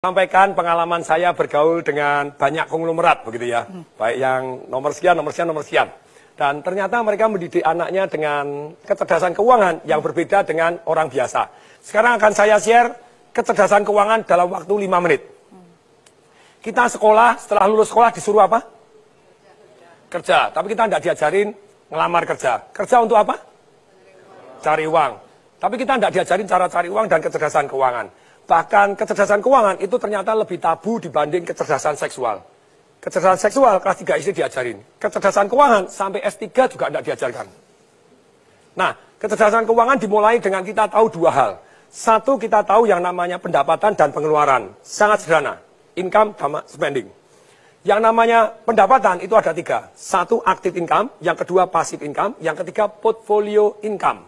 Sampaikan pengalaman saya bergaul dengan banyak konglomerat begitu ya. Baik yang nomor sekian, nomor sekian, nomor sekian. Dan ternyata mereka mendidik anaknya dengan kecerdasan keuangan yang berbeda dengan orang biasa. Sekarang akan saya share kecerdasan keuangan dalam waktu 5 menit. Kita sekolah, setelah lulus sekolah disuruh apa? Kerja. Tapi kita tidak diajarin ngelamar kerja. Kerja untuk apa? Cari uang. Tapi kita tidak diajarin cara cari uang dan kecerdasan keuangan. Bahkan kecerdasan keuangan itu ternyata lebih tabu dibanding kecerdasan seksual. Kecerdasan seksual kelas 3 SD diajarin. Kecerdasan keuangan sampai S3 juga tidak diajarkan. Nah, kecerdasan keuangan dimulai dengan kita tahu dua hal. Satu, kita tahu yang namanya pendapatan dan pengeluaran. Sangat sederhana. Income sama spending. Yang namanya pendapatan itu ada 3. Satu, active income. Yang kedua, passive income. Yang ketiga, portfolio income.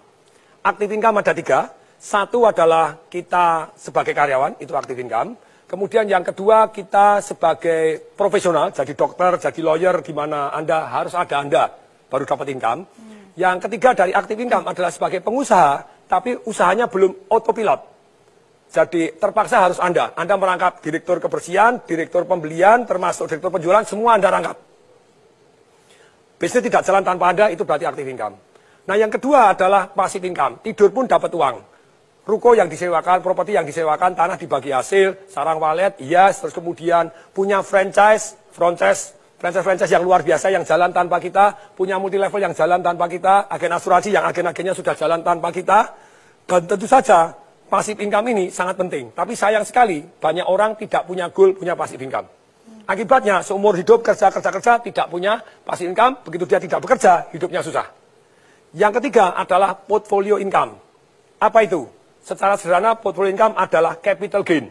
Active income ada 3. Satu adalah kita sebagai karyawan, itu active income. Kemudian yang kedua kita sebagai profesional, jadi dokter, jadi lawyer, di mana Anda harus ada Anda baru dapat income. Yang ketiga dari active income adalah sebagai pengusaha, tapi usahanya belum autopilot. Jadi terpaksa harus Anda merangkap direktur kebersihan, direktur pembelian, termasuk direktur penjualan, semua Anda rangkap. Bisnis tidak jalan tanpa Anda, itu berarti active income. Nah yang kedua adalah passive income, tidur pun dapat uang. Ruko yang disewakan, properti yang disewakan, tanah dibagi hasil, sarang walet, yes, terus kemudian punya franchise yang luar biasa yang jalan tanpa kita, punya multi level yang jalan tanpa kita, agen asuransi yang agen-agennya sudah jalan tanpa kita, dan tentu saja passive income ini sangat penting. Tapi sayang sekali banyak orang tidak punya goal, punya passive income. Akibatnya seumur hidup kerja tidak punya passive income, begitu dia tidak bekerja, hidupnya susah. Yang ketiga adalah portfolio income. Apa itu? Secara sederhana, portfolio income adalah capital gain.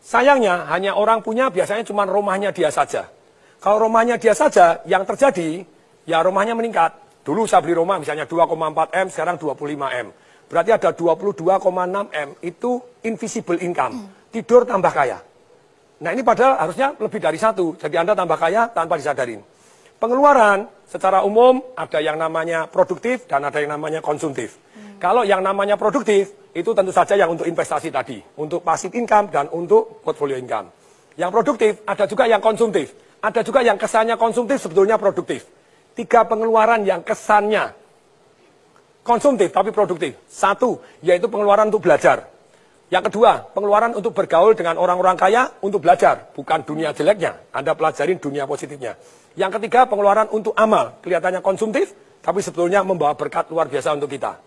Sayangnya, hanya orang punya biasanya cuma rumahnya dia saja. Kalau rumahnya dia saja, yang terjadi, ya rumahnya meningkat. Dulu saya beli rumah misalnya 2,4 M, sekarang 25 M. Berarti ada 22,6 M, itu invisible income. Tidur tambah kaya. Nah ini padahal harusnya lebih dari 1, jadi Anda tambah kaya tanpa disadarin. Pengeluaran secara umum ada yang namanya produktif dan ada yang namanya konsumtif. Kalau yang namanya produktif, itu tentu saja yang untuk investasi tadi. Untuk passive income dan untuk portfolio income. Yang produktif, ada juga yang konsumtif. Ada juga yang kesannya konsumtif, sebetulnya produktif. 3 pengeluaran yang kesannya konsumtif tapi produktif. 1, yaitu pengeluaran untuk belajar. Yang kedua, pengeluaran untuk bergaul dengan orang-orang kaya untuk belajar. Bukan dunia jeleknya, Anda pelajarin dunia positifnya. Yang ketiga, pengeluaran untuk amal. Kelihatannya konsumtif, tapi sebetulnya membawa berkat luar biasa untuk kita.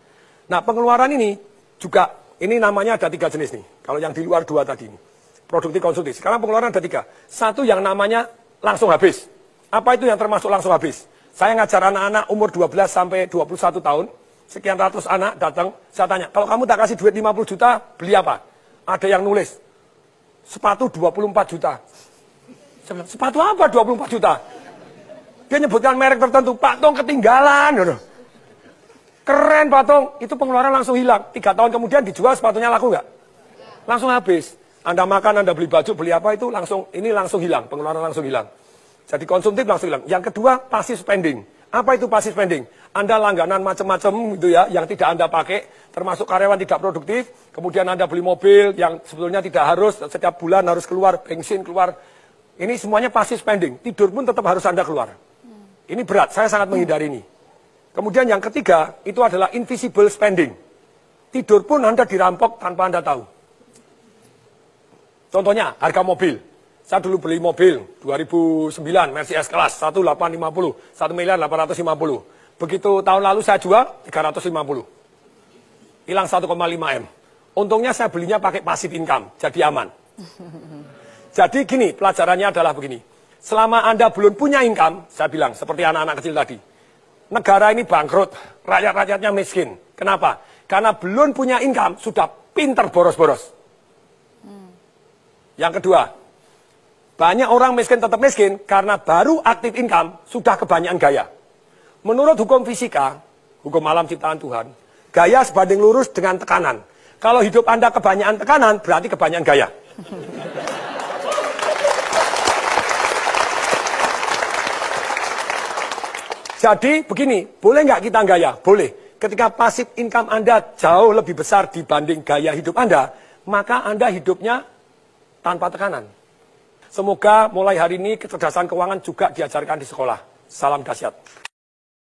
Nah, pengeluaran ini juga, ini namanya ada 3 jenis nih. Kalau yang di luar 2 tadi ini. Produktif, konsumtif. Sekarang pengeluaran ada 3. Satu yang namanya langsung habis. Apa itu yang termasuk langsung habis? Saya ngajar anak-anak umur 12 sampai 21 tahun. Sekian ratus anak datang. Saya tanya, kalau kamu tak kasih duit 50 juta, beli apa? Ada yang nulis, sepatu 24 juta. Saya bilang, sepatu apa 24 juta? Dia nyebutkan merek tertentu, Pak Tong ketinggalan. Keren Pak Tong, itu pengeluaran langsung hilang. 3 tahun kemudian dijual sepatunya laku nggak? Langsung habis. Anda makan, Anda beli baju, beli apa itu langsung hilang, pengeluaran langsung hilang. Jadi konsumtif langsung hilang. Yang kedua, passive spending. Apa itu passive spending? Anda langganan macam-macam gitu ya, yang tidak Anda pakai, termasuk karyawan tidak produktif. Kemudian Anda beli mobil yang sebetulnya tidak harus, setiap bulan harus keluar, bensin keluar. Ini semuanya passive spending. Tidur pun tetap harus Anda keluar. Ini berat, saya sangat menghindari ini. Kemudian yang ketiga, itu adalah invisible spending. Tidur pun Anda dirampok tanpa Anda tahu. Contohnya, harga mobil. Saya dulu beli mobil, 2009, Mercedes S-Class, 1850, 1.850.000. Begitu tahun lalu saya jual, 350. Hilang 1,5 M. Untungnya saya belinya pakai passive income, jadi aman. Jadi gini, pelajarannya adalah begini. Selama Anda belum punya income, saya bilang, seperti anak-anak kecil tadi. Negara ini bangkrut, rakyat-rakyatnya miskin. Kenapa? Karena belum punya income, sudah pinter boros-boros. Yang kedua, banyak orang miskin tetap miskin karena baru aktif income, sudah kebanyakan gaya. Menurut hukum fisika, hukum alam ciptaan Tuhan, gaya sebanding lurus dengan tekanan. Kalau hidup Anda kebanyakan tekanan, berarti kebanyakan gaya. Jadi begini, boleh nggak kita gaya? Boleh. Ketika passive income Anda jauh lebih besar dibanding gaya hidup Anda, maka Anda hidupnya tanpa tekanan. Semoga mulai hari ini kecerdasan keuangan juga diajarkan di sekolah. Salam dahsyat.